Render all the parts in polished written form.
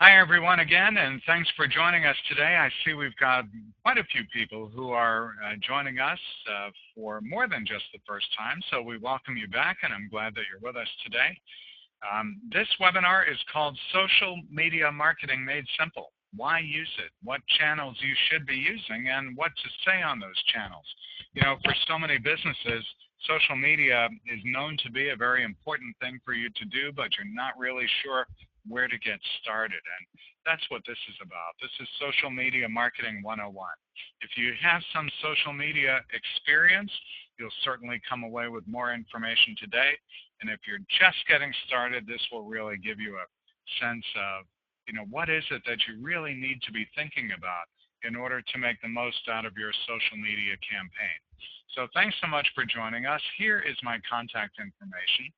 Hi, everyone, again, and thanks for joining us today. I see we've got quite a few people who are joining us for more than just the first time, so we welcome you back, and I'm glad that you're with us today. This webinar is called Social Media Marketing Made Simple. Why use it? What channels you should be using, and what to say on those channels. You know, for so many businesses, social media is known to be a very important thing for you to do, but you're not really sure where to get started. And that's what this is about. This is Social Media Marketing 101. If you have some social media experience, you'll certainly come away with more information today. And if you're just getting started, this will really give you a sense of, what is it that you really need to be thinking about in order to make the most out of your social media campaign. So thanks so much for joining us. Here is my contact information.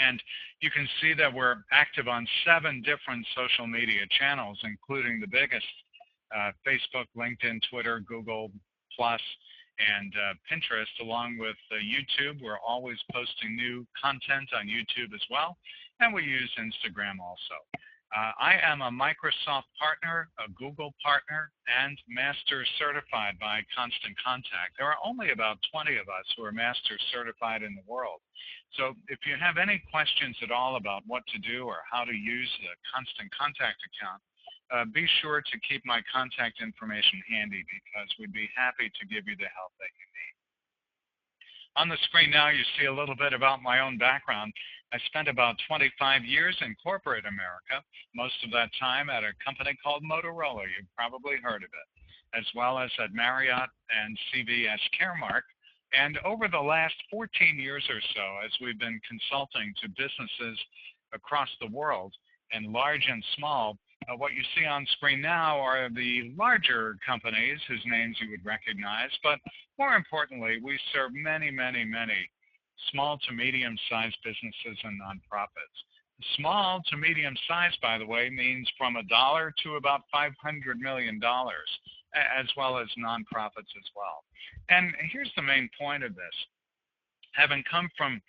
And you can see that we're active on 7 different social media channels, including the biggest, Facebook, LinkedIn, Twitter, Google+, and Pinterest, along with YouTube. We're always posting new content on YouTube as well, and we use Instagram also. I am a Microsoft partner, a Google partner, and Master Certified by Constant Contact. There are only about 20 of us who are Master Certified in the world. So if you have any questions at all about what to do or how to use the Constant Contact account, be sure to keep my contact information handy because we'd be happy to give you the help that you need. On the screen now, you see a little bit about my own background. I spent about 25 years in corporate America, most of that time at a company called Motorola. You've probably heard of it, as well as at Marriott and CVS Caremark. And over the last 14 years or so, as we've been consulting to businesses across the world, and large and small, what you see on screen now are the larger companies whose names you would recognize, but more importantly, we serve many, many, many small to medium-sized businesses and nonprofits. Small to medium-sized, by the way, means from $1 to about $500 million, as well as nonprofits as well. And here's the main point of this. Having come from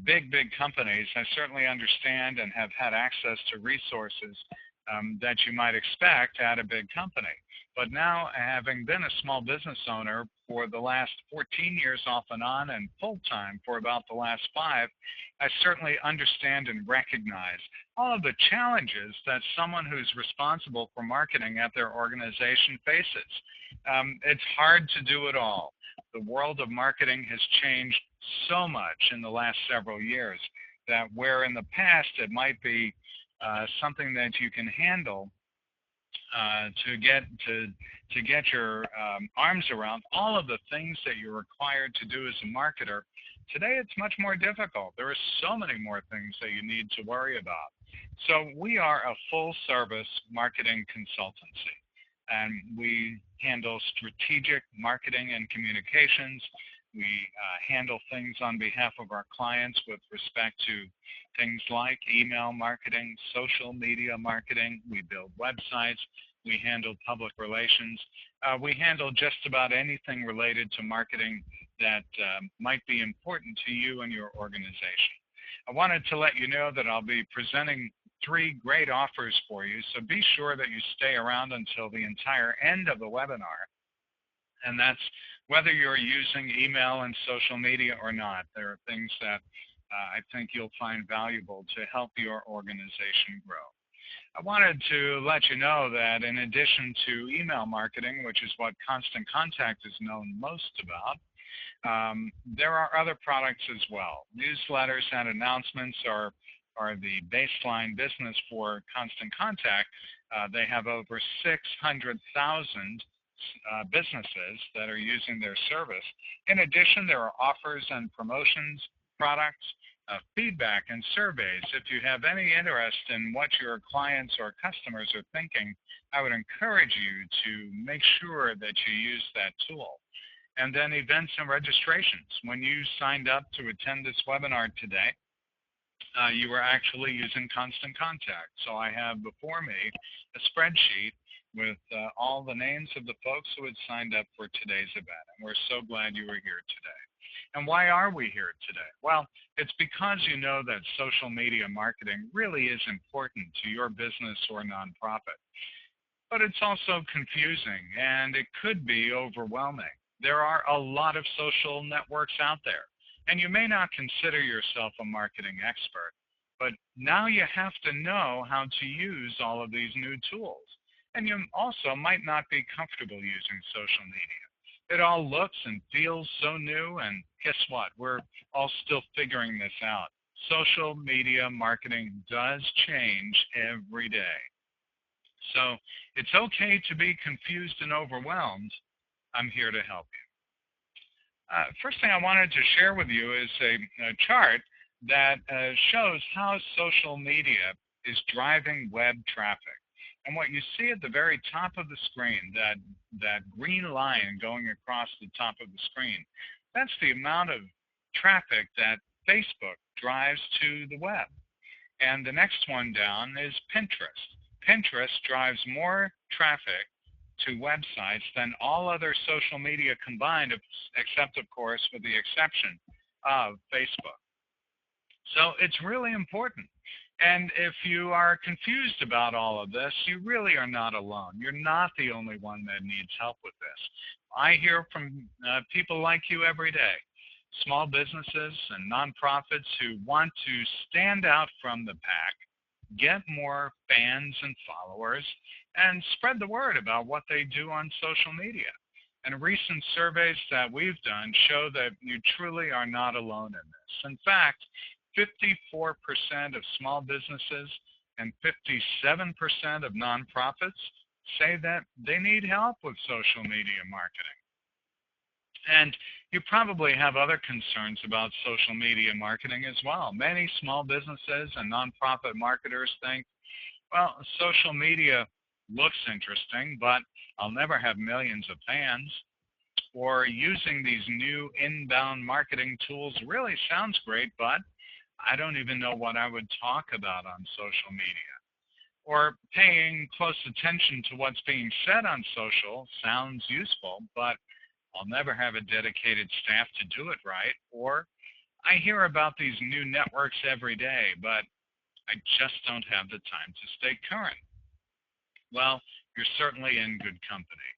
big companies, I certainly understand and have had access to resources that you might expect at a big company. But now, having been a small business owner for the last 14 years off and on and full-time for about the last 5, I certainly understand and recognize all of the challenges that someone who's responsible for marketing at their organization faces. It's hard to do it all. The world of marketing has changed so much in the last several years that where in the past it might be something that you can handle to get your arms around all of the things that you're required to do as a marketer. Today it's much more difficult. There are so many more things that you need to worry about. So we are a full-service marketing consultancy, and we handle strategic marketing and communications. We handle things on behalf of our clients with respect to things like email marketing, social media marketing. We build websites. We handle public relations. We handle just about anything related to marketing that might be important to you and your organization. I wanted to let you know that I'll be presenting 3 great offers for you, so be sure that you stay around until the entire end of the webinar. And that's whether you're using email and social media or not. There are things that I think you'll find valuable to help your organization grow. I wanted to let you know that in addition to email marketing, which is what Constant Contact is known most about, there are other products as well. Newsletters and announcements are the baseline business for Constant Contact. They have over 600,000 businesses that are using their service. In addition, there are offers and promotions, products, feedback, and surveys. If you have any interest in what your clients or customers are thinking, I would encourage you to make sure that you use that tool. And then events and registrations. When you signed up to attend this webinar today, you were actually using Constant Contact. So I have before me a spreadsheet with all the names of the folks who had signed up for today's event. And we're so glad you were here today. And why are we here today? Well, It's because you know that social media marketing really is important to your business or nonprofit. But it's also confusing and it could be overwhelming. There are a lot of social networks out there, and you may not consider yourself a marketing expert, but now you have to know how to use all of these new tools. And you also might not be comfortable using social media. It all looks and feels so new, and guess what? We're all still figuring this out. Social media marketing does change every day. So it's okay to be confused and overwhelmed. I'm here to help you. First thing I wanted to share with you is a chart that shows how social media is driving web traffic. And what you see at the very top of the screen, that green line going across the top of the screen, that's the amount of traffic that Facebook drives to the web. And the next one down is Pinterest. Pinterest drives more traffic to websites than all other social media combined, except, of course, with the exception of Facebook. So it's really important. And if you are confused about all of this, you really are not alone. You're not the only one that needs help with this. I hear from people like you every day, small businesses and nonprofits who want to stand out from the pack, get more fans and followers, and spread the word about what they do on social media. And recent surveys that we've done show that you truly are not alone in this. In fact, 54% of small businesses and 57% of nonprofits say that they need help with social media marketing. And you probably have other concerns about social media marketing as well. Many small businesses and nonprofit marketers think, well, social media looks interesting, but I'll never have millions of fans. Or using these new inbound marketing tools really sounds great, but I don't even know what I would talk about on social media. Or paying close attention to what's being said on social sounds useful, but I'll never have a dedicated staff to do it right. Or I hear about these new networks every day, but I just don't have the time to stay current. Well, you're certainly in good company.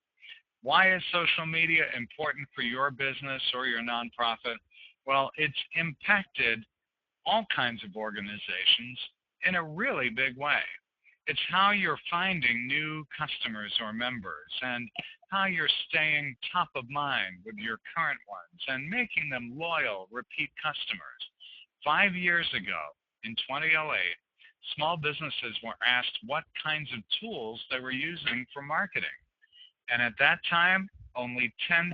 Why is social media important for your business or your nonprofit? Well, it's impacted all kinds of organizations in a really big way. It's how you're finding new customers or members and how you're staying top of mind with your current ones and making them loyal, repeat customers. 5 years ago, in 2008, small businesses were asked what kinds of tools they were using for marketing. And at that time, only 10%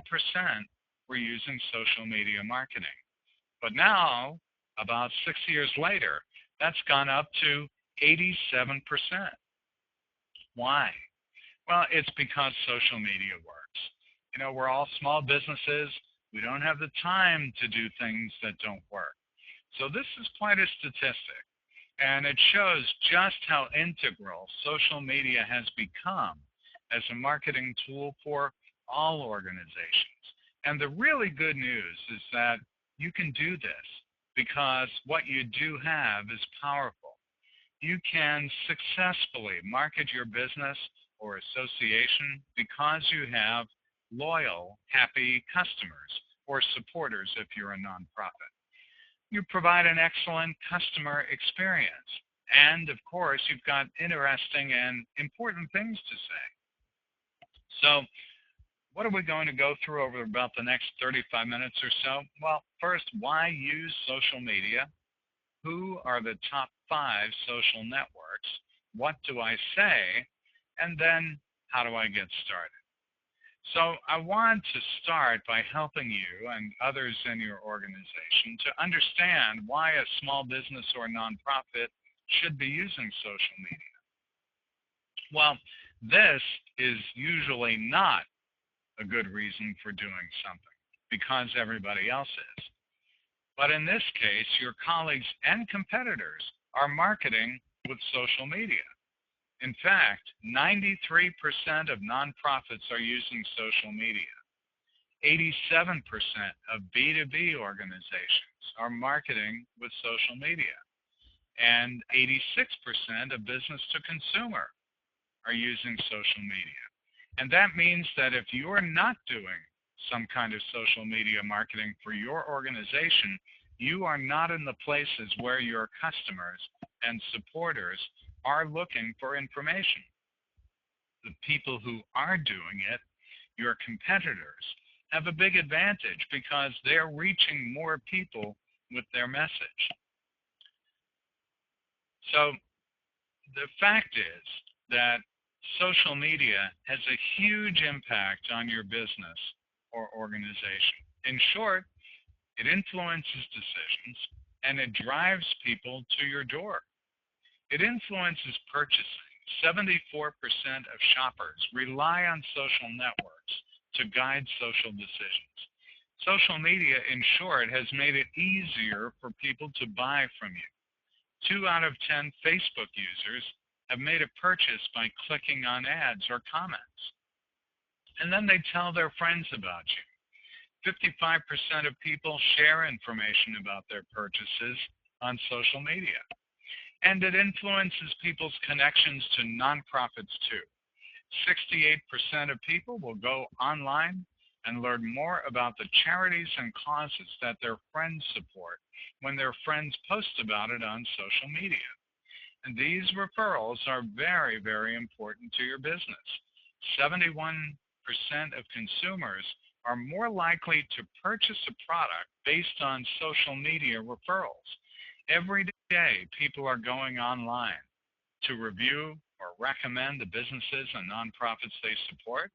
were using social media marketing. But now, about 6 years later, that's gone up to 87%. Why? Well, it's because social media works. You know, we're all small businesses. We don't have the time to do things that don't work. So this is quite a statistic. And it shows just how integral social media has become as a marketing tool for all organizations. And the really good news is that you can do this because what you do have is powerful. You can successfully market your business or association because you have loyal, happy customers or supporters if you're a nonprofit. You provide an excellent customer experience. And of course, you've got interesting and important things to say. So what are we going to go through over about the next 35 minutes or so? Well, first, why use social media? Who are the top 5 social networks? What do I say? And then how do I get started? So I want to start by helping you and others in your organization to understand why a small business or nonprofit should be using social media. Well, this is usually not a good reason for doing something because everybody else is. But in this case, your colleagues and competitors are marketing with social media. In fact, 93% of nonprofits are using social media. 87% of B2B organizations are marketing with social media, and 86% of business to consumer are using social media. And that means that if you're not doing some kind of social media marketing for your organization, you are not in the places where your customers and supporters are looking for information. The people who are doing it, your competitors, have a big advantage because they're reaching more people with their message. So the fact is that social media has a huge impact on your business or organization. In short, it influences decisions and it drives people to your door. It influences purchasing. 74% of shoppers rely on social networks to guide social decisions. Social media, in short, has made it easier for people to buy from you. 2 out of 10 Facebook users have made a purchase by clicking on ads or comments. And then they tell their friends about you. 55% of people share information about their purchases on social media. And it influences people's connections to nonprofits too. 68% of people will go online and learn more about the charities and causes that their friends support when their friends post about it on social media. And these referrals are very, very important to your business. 71% of consumers are more likely to purchase a product based on social media referrals. Every day, people are going online to review or recommend the businesses and nonprofits they support,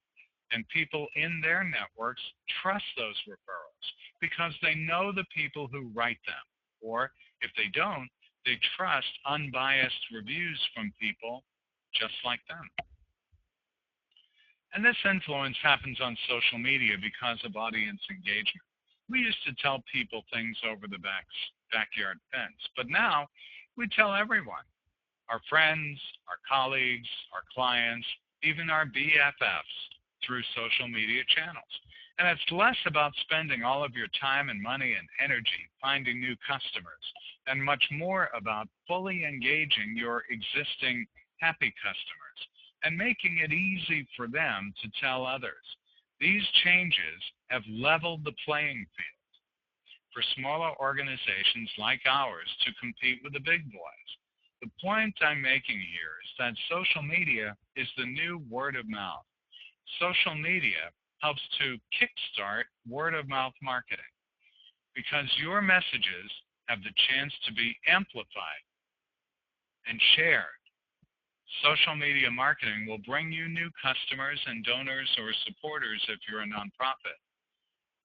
and people in their networks trust those referrals because they know the people who write them, or if they don't, they trust unbiased reviews from people just like them. And this influence happens on social media because of audience engagement. We used to tell people things over the backyard fence, but now we tell everyone, our friends, our colleagues, our clients, even our BFFs through social media channels. And it's less about spending all of your time and money and energy finding new customers and much more about fully engaging your existing happy customers and making it easy for them to tell others. These changes have leveled the playing field for smaller organizations like ours to compete with the big boys. The point I'm making here is that social media is the new word of mouth. Social media helps to kickstart word of mouth marketing because your messages have the chance to be amplified and shared. Social media marketing will bring you new customers and donors or supporters if you're a nonprofit.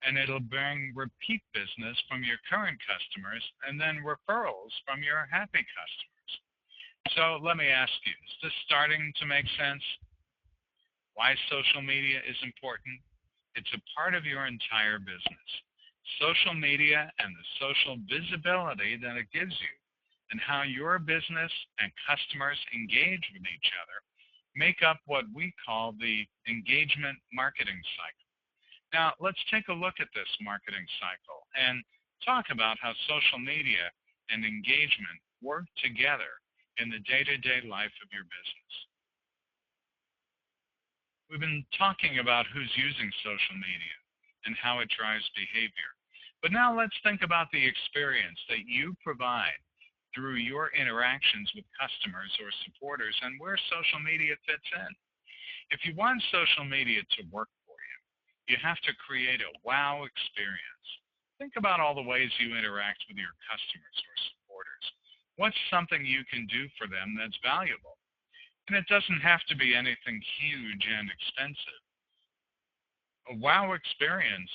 And it'll bring repeat business from your current customers and then referrals from your happy customers. So let me ask you, is this starting to make sense? Why social media is important? It's a part of your entire business. Social media and the social visibility that it gives you and how your business and customers engage with each other make up what we call the engagement marketing cycle. Now, let's take a look at this marketing cycle and talk about how social media and engagement work together in the day-to-day life of your business. We've been talking about who's using social media and how it drives behavior. But now let's think about the experience that you provide through your interactions with customers or supporters and where social media fits in. If you want social media to work for you, you have to create a wow experience. Think about all the ways you interact with your customers or supporters. What's something you can do for them that's valuable? And it doesn't have to be anything huge and expensive. A wow experience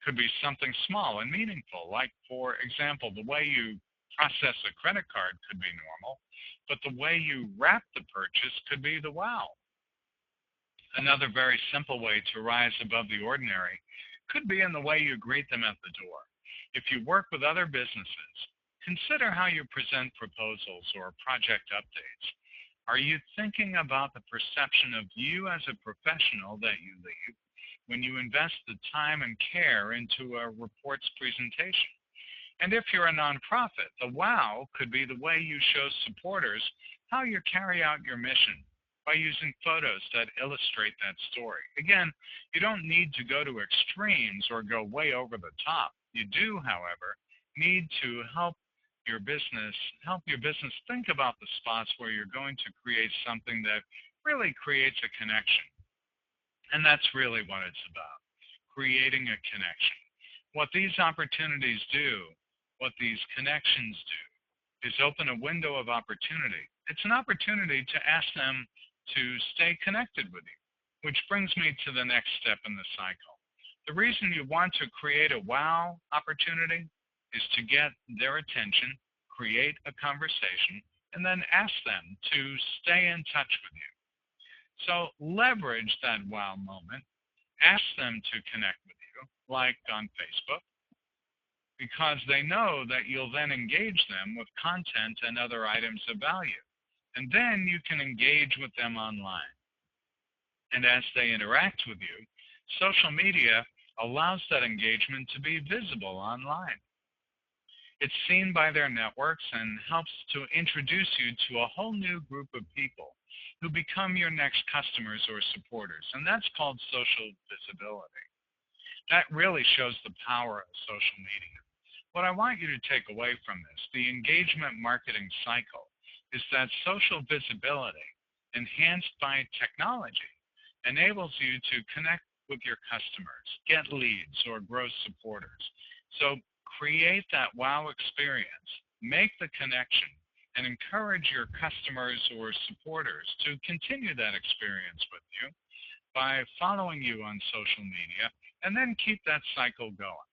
could be something small and meaningful, like, for example, the way you process a credit card could be normal, but the way you wrap the purchase could be the wow. Another very simple way to rise above the ordinary could be in the way you greet them at the door. If you work with other businesses, consider how you present proposals or project updates. Are you thinking about the perception of you as a professional that you leave when you invest the time and care into a report's presentation? And if you're a nonprofit, the wow could be the way you show supporters how you carry out your mission by using photos that illustrate that story. Again, you don't need to go to extremes or go way over the top. You do, however, need to help your business think about the spots where you're going to create something that really creates a connection. And that's really what it's about, creating a connection. What these opportunities do, what these connections do, is open a window of opportunity. It's an opportunity to ask them to stay connected with you, which brings me to the next step in the cycle. The reason you want to create a wow opportunity is to get their attention, create a conversation, and then ask them to stay in touch with you. So leverage that wow moment. Ask them to connect with you, like on Facebook, because they know that you'll then engage them with content and other items of value. And then you can engage with them online. And as they interact with you, social media allows that engagement to be visible online. It's seen by their networks and helps to introduce you to a whole new group of people who become your next customers or supporters. And that's called social visibility. That really shows the power of social media. What I want you to take away from this, the engagement marketing cycle, is that social visibility, enhanced by technology, enables you to connect with your customers, get leads, or grow supporters. So create that wow experience, make the connection, and encourage your customers or supporters to continue that experience with you by following you on social media, and then keep that cycle going.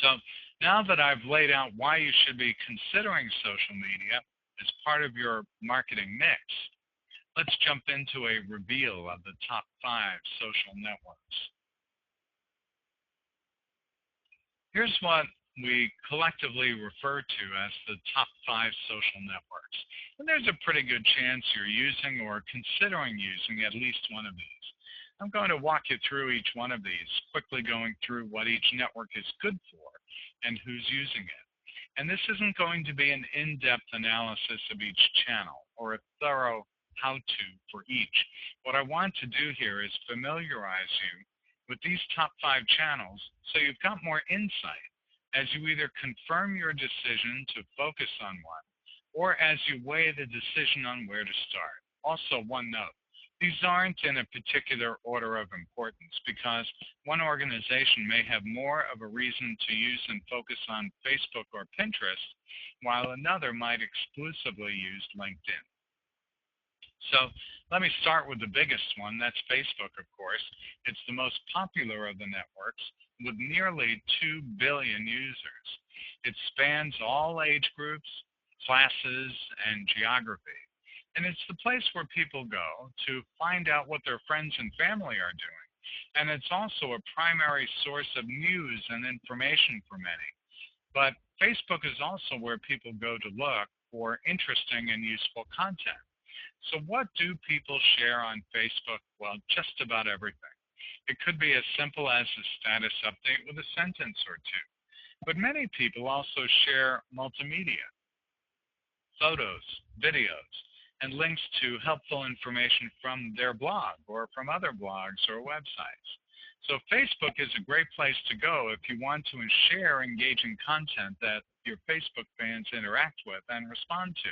So now that I've laid out why you should be considering social media as part of your marketing mix, let's jump into a reveal of the top 5 social networks. Here's what we collectively refer to as the top 5 social networks. And there's a pretty good chance you're using or considering using at least one of these. I'm going to walk you through each one of these, quickly going through what each network is good for and who's using it. And this isn't going to be an in-depth analysis of each channel or a thorough how-to for each. What I want to do here is familiarize you with these top 5 channels so you've got more insight as you either confirm your decision to focus on one or as you weigh the decision on where to start. Also, one note. These aren't in a particular order of importance because one organization may have more of a reason to use and focus on Facebook or Pinterest, while another might exclusively use LinkedIn. So let me start with the biggest one. That's Facebook, of course. It's the most popular of the networks with nearly 2 billion users. It spans all age groups, classes, and geography. And it's the place where people go to find out what their friends and family are doing. And it's also a primary source of news and information for many. But Facebook is also where people go to look for interesting and useful content. So what do people share on Facebook? Well, just about everything. It could be as simple as a status update with a sentence or two. But many people also share multimedia, photos, videos, and links to helpful information from their blog or from other blogs or websites. So Facebook is a great place to go if you want to share engaging content that your Facebook fans interact with and respond to.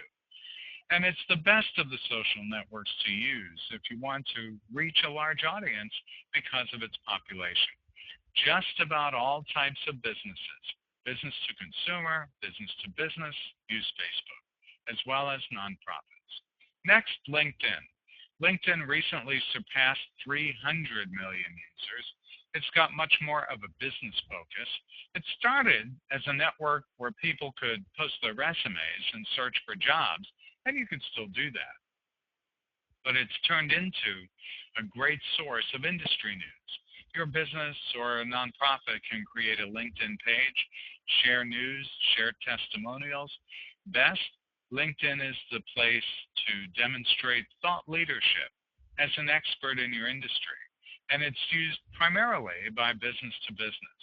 And it's the best of the social networks to use if you want to reach a large audience because of its population. Just about all types of businesses, business to consumer, business to business, use Facebook, as well as nonprofits. Next, LinkedIn. LinkedIn recently surpassed 300 million users. It's got much more of a business focus. It started as a network where people could post their resumes and search for jobs, and you could still do that. But it's turned into a great source of industry news. Your business or a nonprofit can create a LinkedIn page, share news, share testimonials. Best, LinkedIn is the place to demonstrate thought leadership as an expert in your industry, and it's used primarily by business to business.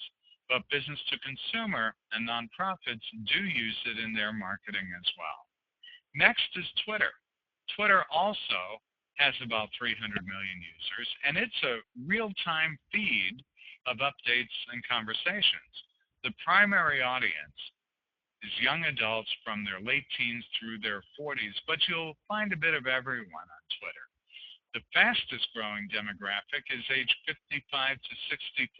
but business to consumer and nonprofits do use it in their marketing as well. Next is Twitter. Twitter also has about 300 million users, and it's a real-time feed of updates and conversations. The primary audience is young adults from their late teens through their 40s, but you'll find a bit of everyone on Twitter. The fastest growing demographic is age 55 to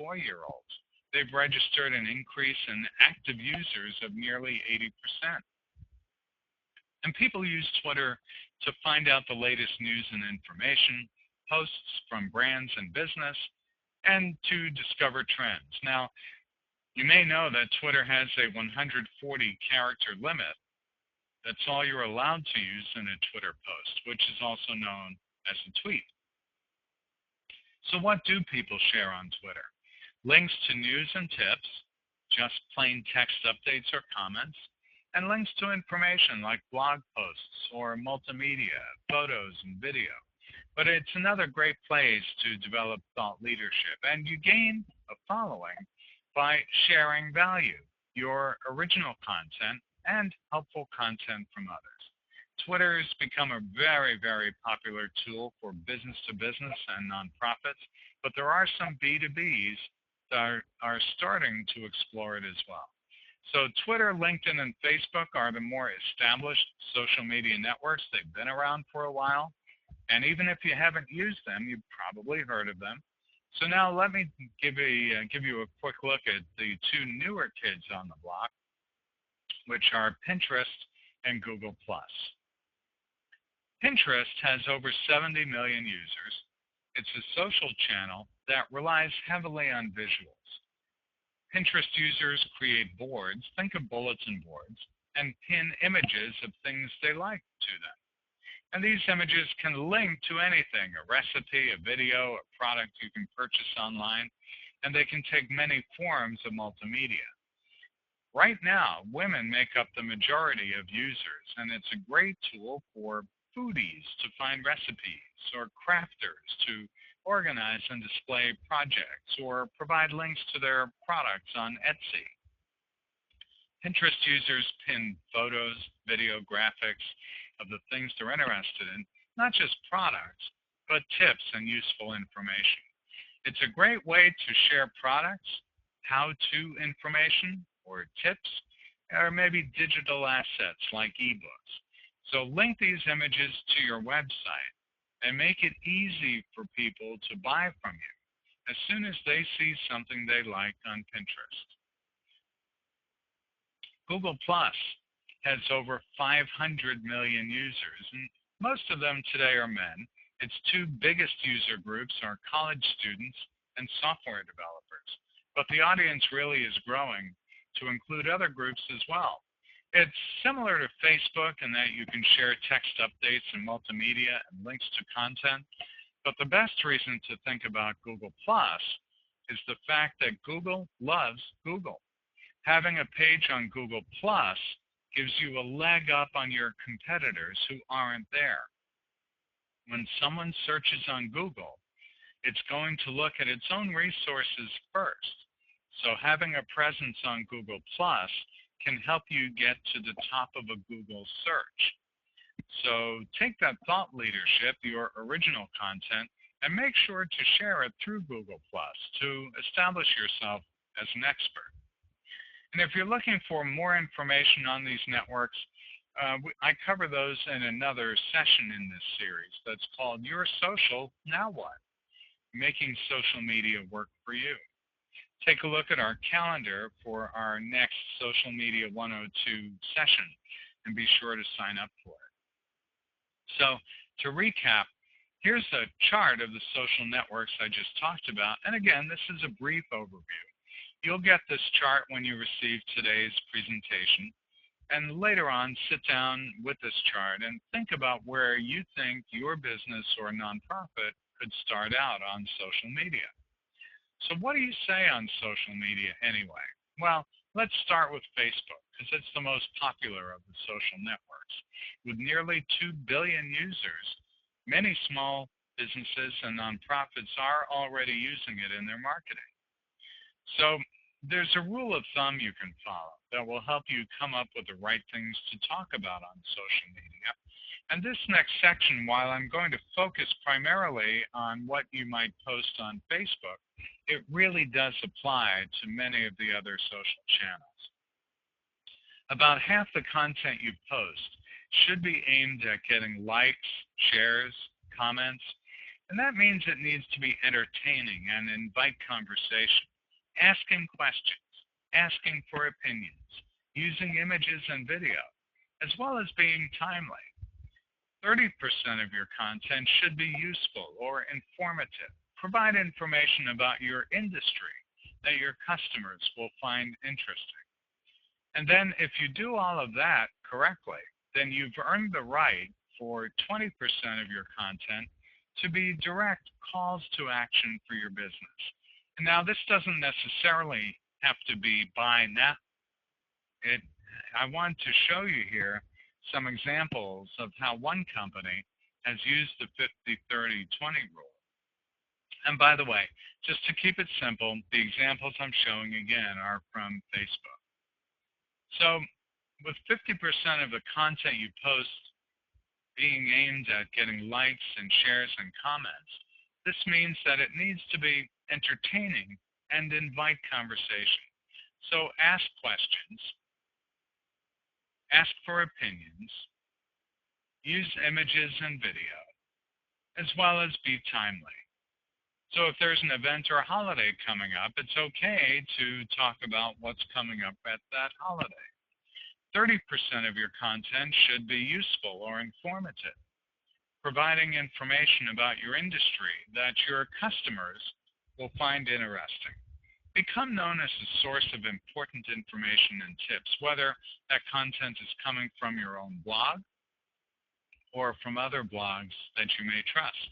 64-year-olds. They've registered an increase in active users of nearly 80%. And people use Twitter to find out the latest news and information, posts from brands and business, and to discover trends. Now, you may know that Twitter has a 140-character limit. That's all you're allowed to use in a Twitter post, which is also known as a tweet. So what do people share on Twitter? Links to news and tips, just plain text updates or comments, and links to information like blog posts or multimedia, photos and video. But it's another great place to develop thought leadership, and you gain a following by sharing value, your original content, and helpful content from others. Twitter has become a very, very popular tool for business to business and nonprofits, but there are some B2Bs that are starting to explore it as well. So Twitter, LinkedIn, and Facebook are the more established social media networks. They've been around for a while, and even if you haven't used them, you've probably heard of them. So now let me give you a quick look at the two newer kids on the block, which are Pinterest and Google+. Pinterest has over 70 million users. It's a social channel that relies heavily on visuals. Pinterest users create boards, think of bulletin boards, and pin images of things they like to them. And these images can link to anything, a recipe, a video, a product you can purchase online, and they can take many forms of multimedia. Right now, women make up the majority of users, and it's a great tool for foodies to find recipes, or crafters to organize and display projects, or provide links to their products on Etsy. Pinterest users pin photos, video, graphics of the things they're interested in, not just products, but tips and useful information. It's a great way to share products, how-to information, or tips, or maybe digital assets like ebooks. So link these images to your website and make it easy for people to buy from you as soon as they see something they like on Pinterest. Google Plus has over 500 million users, and most of them today are men. Its two biggest user groups are college students and software developers, but the audience really is growing to include other groups as well. It's similar to Facebook in that you can share text updates and multimedia and links to content, but the best reason to think about Google Plus is the fact that Google loves Google. Having a page on Google Plus gives you a leg up on your competitors who aren't there. When someone searches on Google, it's going to look at its own resources first. So having a presence on Google Plus can help you get to the top of a Google search. So take that thought leadership, your original content, and make sure to share it through Google Plus to establish yourself as an expert. And if you're looking for more information on these networks, I cover those in another session in this series that's called Your Social, Now What? Making Social Media Work for You. Take a look at our calendar for our next Social Media 102 session and be sure to sign up for it. So to recap, here's a chart of the social networks I just talked about. And again, this is a brief overview. You'll get this chart when you receive today's presentation. And later on, sit down with this chart and think about where you think your business or nonprofit could start out on social media. So what do you say on social media anyway? Well, let's start with Facebook, because it's the most popular of the social networks. With nearly 2 billion users, many small businesses and nonprofits are already using it in their marketing. So there's a rule of thumb you can follow that will help you come up with the right things to talk about on social media. And this next section, while I'm going to focus primarily on what you might post on Facebook, it really does apply to many of the other social channels. About half the content you post should be aimed at getting likes, shares, comments, and that means it needs to be entertaining and invite conversation, asking questions, asking for opinions, using images and video, as well as being timely. 30% of your content should be useful or informative. Provide information about your industry that your customers will find interesting. And then if you do all of that correctly, then you've earned the right for 20% of your content to be direct calls to action for your business. And now this doesn't necessarily have to be buy now. I want to show you here some examples of how one company has used the 50-30-20 rule. And by the way, just to keep it simple, the examples I'm showing again are from Facebook. So with 50% of the content you post being aimed at getting likes and shares and comments, this means that it needs to be entertaining and invite conversation. So ask questions, ask for opinions, use images and video, as well as be timely. So if there's an event or a holiday coming up, it's okay to talk about what's coming up at that holiday. 30% of your content should be useful or informative, providing information about your industry that your customers will find interesting. Become known as a source of important information and tips, whether that content is coming from your own blog or from other blogs that you may trust.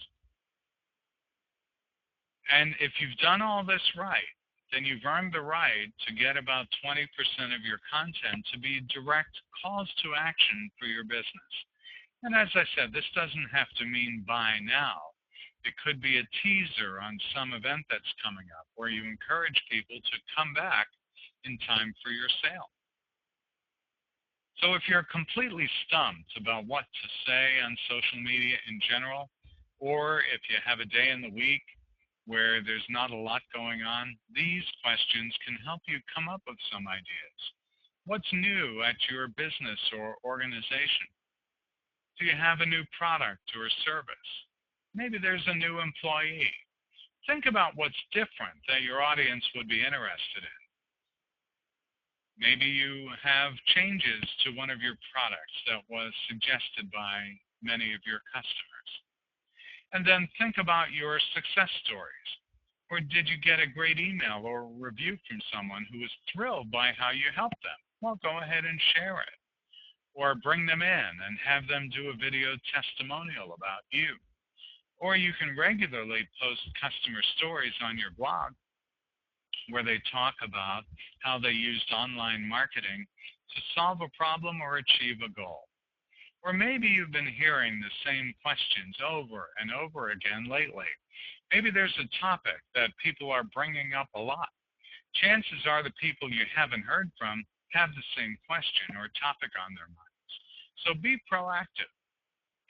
And if you've done all this right, then you've earned the right to get about 20% of your content to be direct calls to action for your business. And as I said, this doesn't have to mean buy now. It could be a teaser on some event that's coming up where you encourage people to come back in time for your sale. So if you're completely stumped about what to say on social media in general, or if you have a day in the week where there's not a lot going on, these questions can help you come up with some ideas. What's new at your business or organization? Do you have a new product or service? Maybe there's a new employee. Think about what's different that your audience would be interested in. Maybe you have changes to one of your products that was suggested by many of your customers. And then think about your success stories. Or did you get a great email or review from someone who was thrilled by how you helped them? Well, go ahead and share it. Or bring them in and have them do a video testimonial about you. Or you can regularly post customer stories on your blog where they talk about how they used online marketing to solve a problem or achieve a goal. Or maybe you've been hearing the same questions over and over again lately. Maybe there's a topic that people are bringing up a lot. Chances are the people you haven't heard from have the same question or topic on their minds. So be proactive.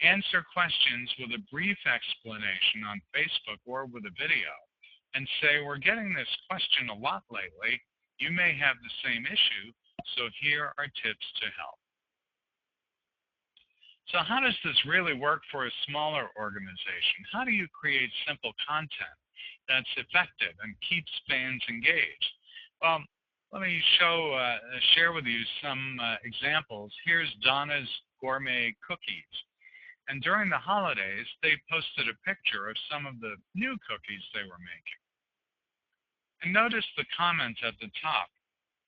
Answer questions with a brief explanation on Facebook or with a video and say, we're getting this question a lot lately. You may have the same issue, so here are tips to help. So how does this really work for a smaller organization? How do you create simple content that's effective and keeps fans engaged? Well, let me share with you some examples. Here's Donna's Gourmet Cookies. And during the holidays, they posted a picture of some of the new cookies they were making. And notice the comment at the top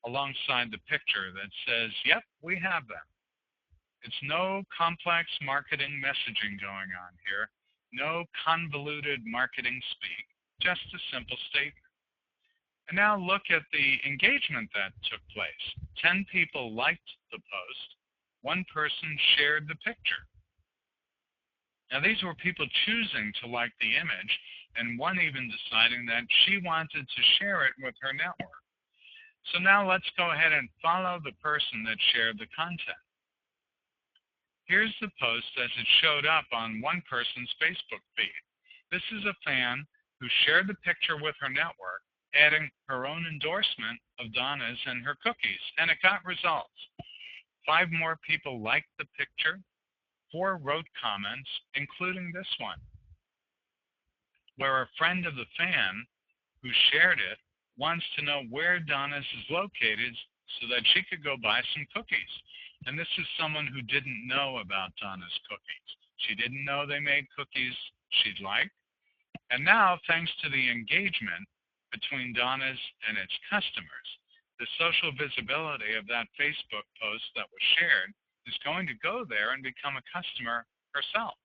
alongside the picture that says, yep, we have them. It's no complex marketing messaging going on here, no convoluted marketing speak, just a simple statement. And now look at the engagement that took place. 10 people liked the post, 1 person shared the picture. Now these were people choosing to like the image, and 1 even deciding that she wanted to share it with her network. So now let's go ahead and follow the person that shared the content. Here's the post as it showed up on one person's Facebook feed. This is a fan who shared the picture with her network, adding her own endorsement of Donna's and her cookies, and it got results. 5 more people liked the picture, 4 wrote comments, including this one, where a friend of the fan who shared it wants to know where Donna's is located so that she could go buy some cookies. And this is someone who didn't know about Donna's cookies. She didn't know they made cookies she'd like. And now, thanks to the engagement between Donna's and its customers, the social visibility of that Facebook post that was shared is going to go there and become a customer herself.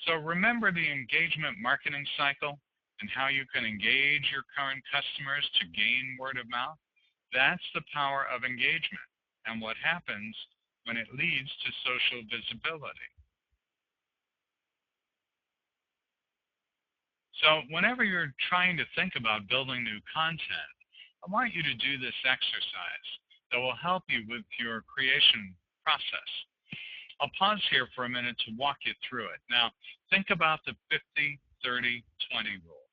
So remember the engagement marketing cycle and how you can engage your current customers to gain word of mouth? That's the power of engagement and what happens when it leads to social visibility. So whenever you're trying to think about building new content, I want you to do this exercise that will help you with your creation process. I'll pause here for a minute to walk you through it. Now, think about the 50, 30, 20 rule.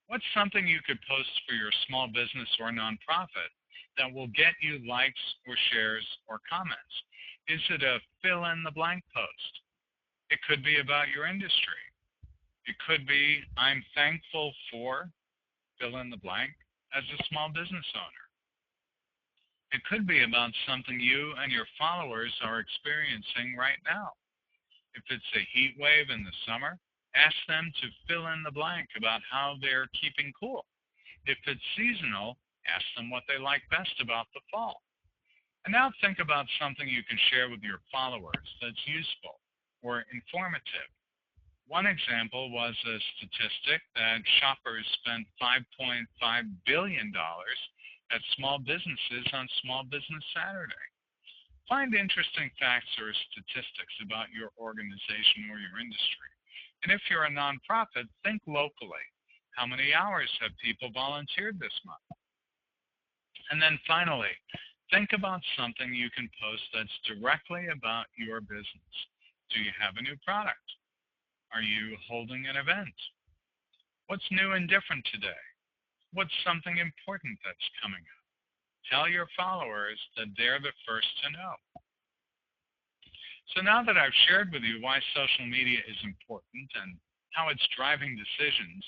What's something you could post for your small business or nonprofit that will get you likes or shares or comments? Is it a fill-in-the-blank post? It could be about your industry. It could be, I'm thankful for fill-in-the-blank as a small business owner. It could be about something you and your followers are experiencing right now. If it's a heat wave in the summer, ask them to fill in the blank about how they're keeping cool. If it's seasonal, ask them what they like best about the fall. And now think about something you can share with your followers that's useful or informative. One example was a statistic that shoppers spent $5.5 billion at small businesses on Small Business Saturday. Find interesting facts or statistics about your organization or your industry. And if you're a nonprofit, think locally. How many hours have people volunteered this month? And then finally, think about something you can post that's directly about your business. Do you have a new product? Are you holding an event? What's new and different today? What's something important that's coming up? Tell your followers that they're the first to know. So now that I've shared with you why social media is important and how it's driving decisions,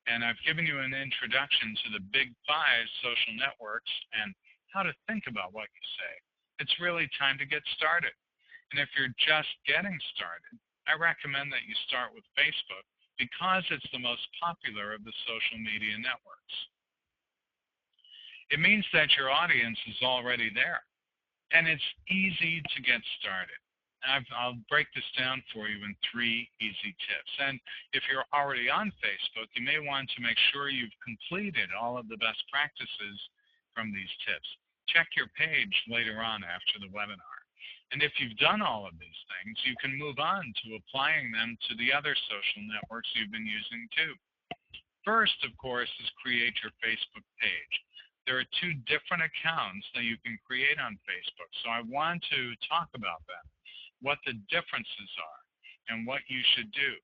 and I've given you an introduction to the big 5 social networks and how to think about what you say, it's really time to get started. And if you're just getting started, I recommend that you start with Facebook because it's the most popular of the social media networks. It means that your audience is already there, and it's easy to get started. I'll break this down for you in 3 easy tips. And if you're already on Facebook, you may want to make sure you've completed all of the best practices from these tips. Check your page later on after the webinar. And if you've done all of these things, you can move on to applying them to the other social networks you've been using too. First, of course, is create your Facebook page. There are 2 different accounts that you can create on Facebook, so I want to talk about them, what the differences are, and what you should do.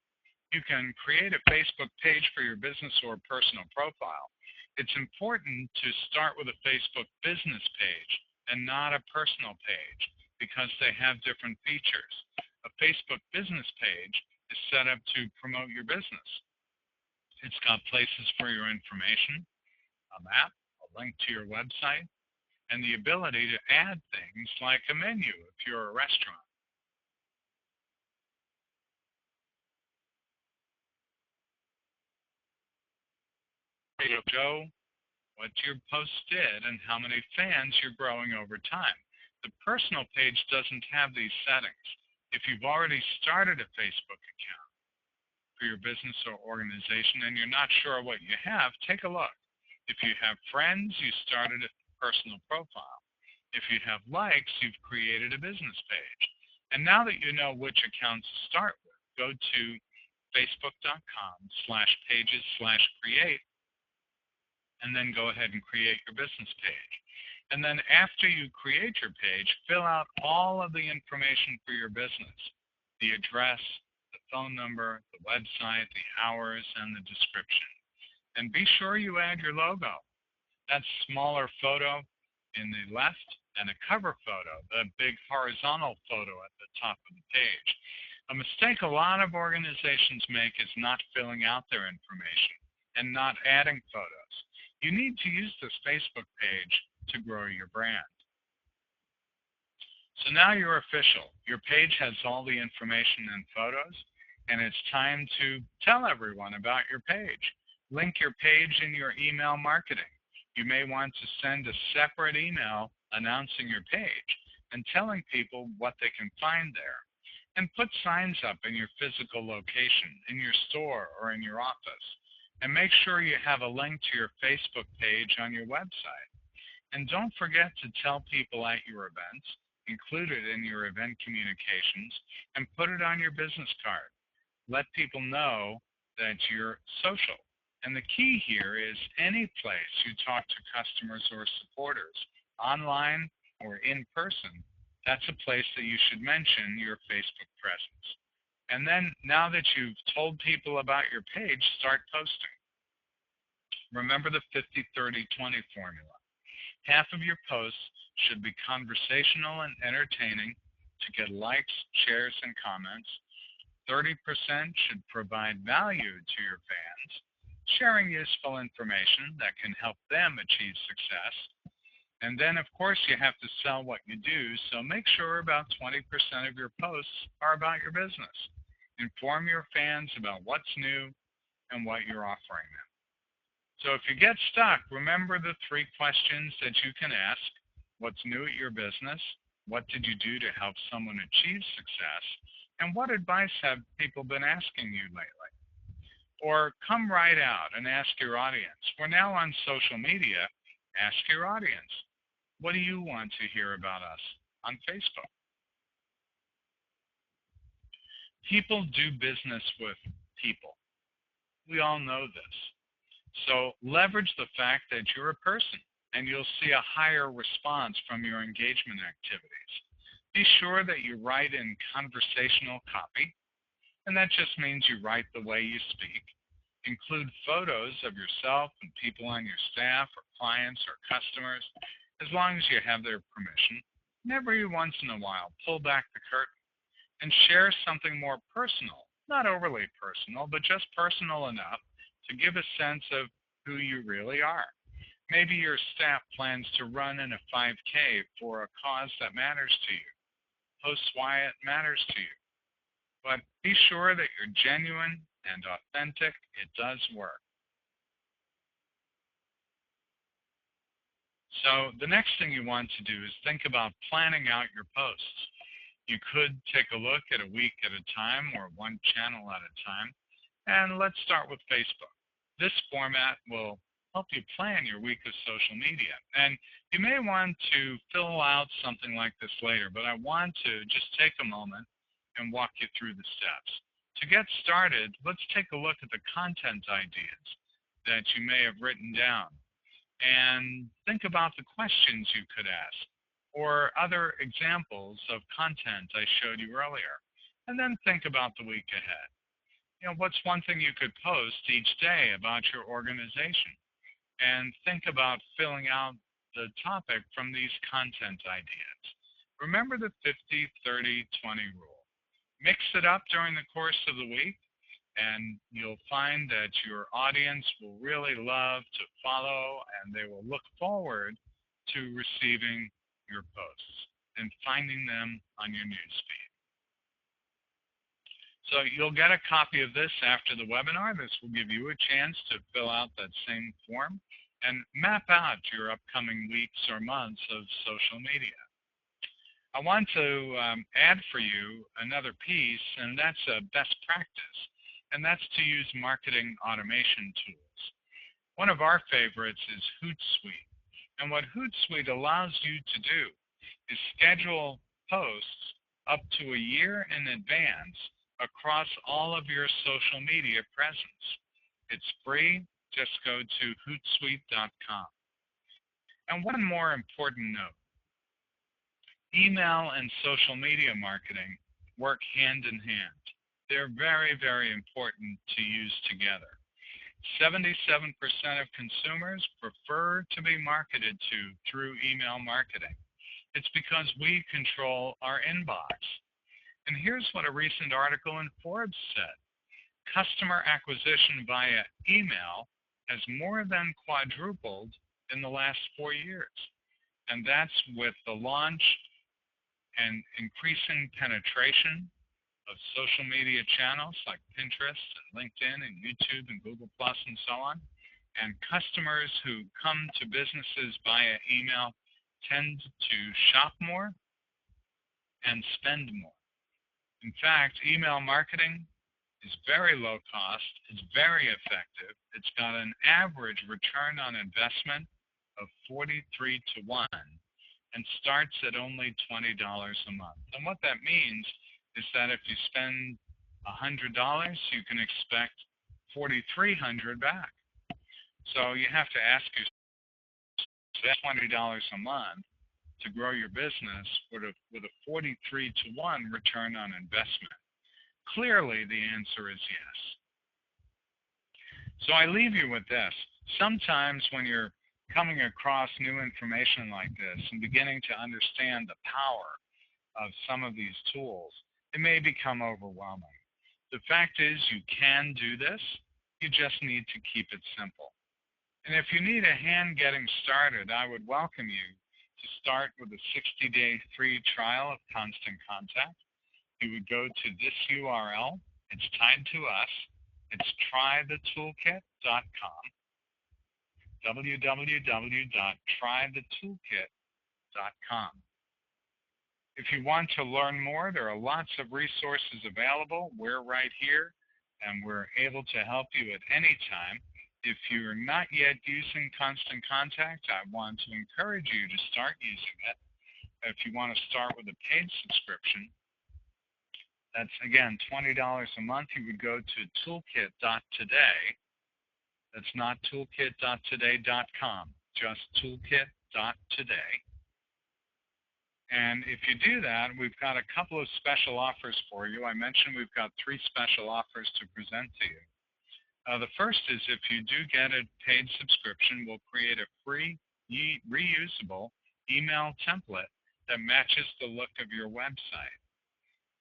You can create a Facebook page for your business or personal profile. It's important to start with a Facebook business page and not a personal page because they have different features. A Facebook business page is set up to promote your business. It's got places for your information, a map, a link to your website, and the ability to add things like a menu if you're a restaurant. It'll show what your post did and how many fans you're growing over time. The personal page doesn't have these settings. If you've already started a Facebook account for your business or organization and you're not sure what you have, take a look. If you have friends, you started a personal profile. If you have likes, you've created a business page. And now that you know which account to start with, go to facebook.com/pages/create and then go ahead and create your business page. And then after you create your page, fill out all of the information for your business, the address, the phone number, the website, the hours, and the description. And be sure you add your logo, that smaller photo in the left, and a cover photo, the big horizontal photo at the top of the page. A mistake a lot of organizations make is not filling out their information and not adding photos. You need to use this Facebook page to grow your brand. So now you're official. Your page has all the information and photos, and it's time to tell everyone about your page. Link your page in your email marketing. You may want to send a separate email announcing your page and telling people what they can find there. And put signs up in your physical location, in your store or in your office. And make sure you have a link to your Facebook page on your website. And don't forget to tell people at your events, include it in your event communications, and put it on your business card. Let people know that you're social. And the key here is any place you talk to customers or supporters, online or in person, that's a place that you should mention your Facebook presence. And then now that you've told people about your page, start posting. Remember the 50-30-20 formula. Half of your posts should be conversational and entertaining to get likes, shares, and comments. 30% should provide value to your fans, sharing useful information that can help them achieve success. And then, of course, you have to sell what you do, so make sure about 20% of your posts are about your business. Inform your fans about what's new and what you're offering them. So if you get stuck, remember the 3 questions that you can ask. What's new at your business? What did you do to help someone achieve success? And what advice have people been asking you lately? Or come right out and ask your audience. We're now on social media. Ask your audience. What do you want to hear about us on Facebook? People do business with people. We all know this. So leverage the fact that you're a person, and you'll see a higher response from your engagement activities. Be sure that you write in conversational copy, and that just means you write the way you speak. Include photos of yourself and people on your staff or clients or customers, as long as you have their permission. And every once in a while, pull back the curtain and share something more personal, not overly personal, but just personal enough to give a sense of who you really are. Maybe your staff plans to run in a 5K for a cause that matters to you. Post why it matters to you. But be sure that you're genuine and authentic. It does work. So the next thing you want to do is think about planning out your posts. You could take a look at a week at a time or one channel at a time. And let's start with Facebook. This format will help you plan your week of social media. And you may want to fill out something like this later, but I want to just take a moment and walk you through the steps. To get started, let's take a look at the content ideas that you may have written down and think about the questions you could ask or other examples of content I showed you earlier. And then think about the week ahead. What's one thing you could post each day about your organization? And think about filling out the topic from these content ideas. Remember the 50-30-20 rule. Mix it up during the course of the week, and you'll find that your audience will really love to follow, and they will look forward to receiving your posts and finding them on your newsfeed. So you'll get a copy of this after the webinar. This will give you a chance to fill out that same form and map out your upcoming weeks or months of social media. I want to add for you another piece, and that's a best practice, and that's to use marketing automation tools. One of our favorites is Hootsuite. And what Hootsuite allows you to do is schedule posts up to a year in advance across all of your social media presence. It's free, just go to hootsuite.com. And one more important note. Email and social media marketing work hand in hand. They're very, very important to use together. 77% of consumers prefer to be marketed to through email marketing. It's because we control our inbox. And here's what a recent article in Forbes said. Customer acquisition via email has more than quadrupled in the last 4 years. And that's with the launch and increasing penetration of social media channels like Pinterest and LinkedIn and YouTube and Google Plus and so on. And customers who come to businesses via email tend to shop more and spend more. In fact, email marketing is very low cost, it's very effective. It's got an average return on investment of 43 to 1 and starts at only $20 a month. And what that means is that if you spend $100, you can expect $4,300 back. So you have to ask yourself, $20 a month to grow your business with a 43 to 1 return on investment. Clearly, the answer is yes. So I leave you with this. Sometimes when you're coming across new information like this and beginning to understand the power of some of these tools, it may become overwhelming. The fact is you can do this. You just need to keep it simple. And if you need a hand getting started, I would welcome you to start with a 60-day free trial of Constant Contact. You would go to this URL. It's tied to us. It's trythetoolkit.com. www.trythetoolkit.com. If you want to learn more, there are lots of resources available. We're right here, and we're able to help you at any time. If you're not yet using Constant Contact, I want to encourage you to start using it. If you want to start with a paid subscription, that's, again, $20 a month. You would go to toolkit.today. That's not toolkit.today.com, just toolkit.today. And if you do that, we've got a couple of special offers for you. I mentioned we've got 3 special offers to present to you. The first is if you do get a paid subscription, we'll create a free, reusable email template that matches the look of your website.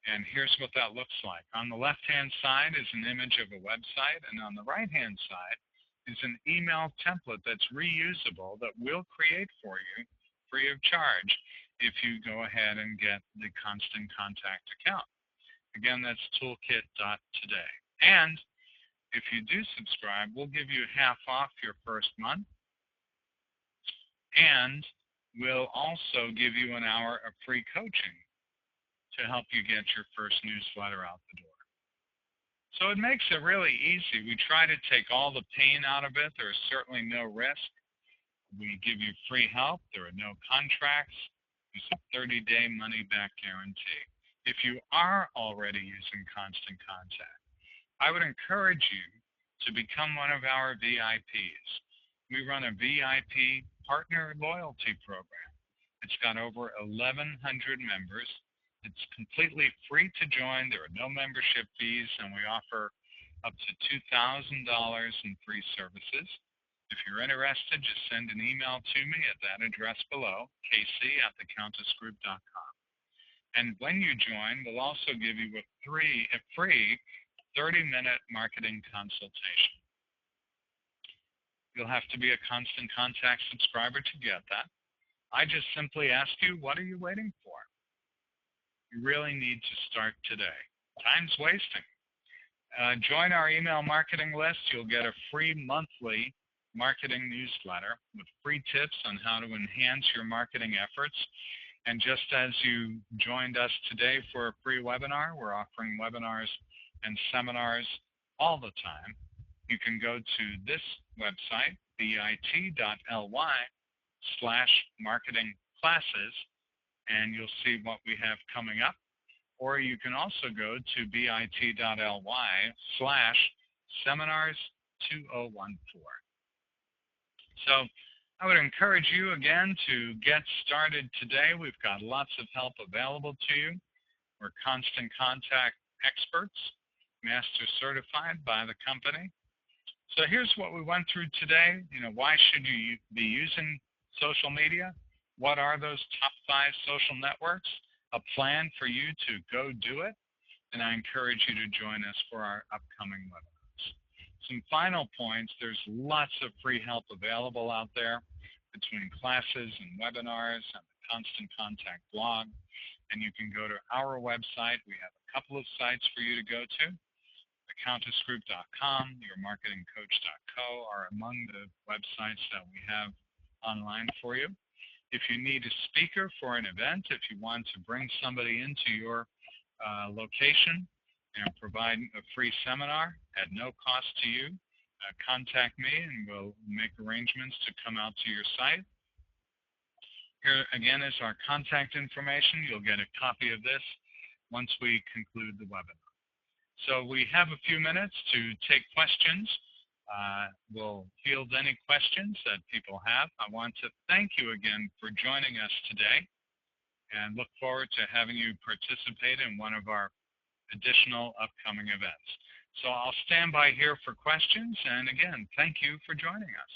And here's what that looks like. On the left-hand side is an image of a website, and on the right-hand side is an email template that's reusable that we'll create for you free of charge if you go ahead and get the Constant Contact account. Again, that's toolkit.today. And if you do subscribe, we'll give you half off your first month, and we'll also give you an hour of free coaching to help you get your first newsletter out the door. So it makes it really easy. We try to take all the pain out of it. There's certainly no risk. We give you free help. There are no contracts. There's a 30-day money-back guarantee. If you are already using Constant Contact, I would encourage you to become one of our VIPs. We run a VIP partner loyalty program. It's got over 1,100 members. It's completely free to join. There are no membership fees, and we offer up to $2,000 in free services. If you're interested, just send an email to me at that address below, kc@thecountessgroup.com. And when you join, we'll also give you a free 30-minute marketing consultation. You'll have to be a Constant Contact subscriber to get that. I just simply ask you, what are you waiting for? You really need to start today. Time's wasting. Join our email marketing list. You'll get a free monthly marketing newsletter with free tips on how to enhance your marketing efforts. And just as you joined us today for a free webinar, we're offering webinars and seminars all the time. You can go to this website, bit.ly/marketing-classes, and you'll see what we have coming up. Or you can also go to bit.ly/seminars2014. So I would encourage you again to get started today. We've got lots of help available to you. We're constant contact experts, master certified by the company. So here's what we went through today. Why should you be using social media? What are those top 5 social networks? A plan for you to go do it. And I encourage you to join us for our upcoming webinars. Some final points. There's lots of free help available out there between classes and webinars and the Constant Contact blog. And you can go to our website. We have a couple of sites for you to go to. CountessGroup.com, yourmarketingcoach.co are among the websites that we have online for you. If you need a speaker for an event, if you want to bring somebody into your location and provide a free seminar at no cost to you, contact me and we'll make arrangements to come out to your site. Here again is our contact information. You'll get a copy of this once we conclude the webinar. So we have a few minutes to take questions. We'll field any questions that people have. I want to thank you again for joining us today and look forward to having you participate in one of our additional upcoming events. So I'll stand by here for questions, and again, thank you for joining us.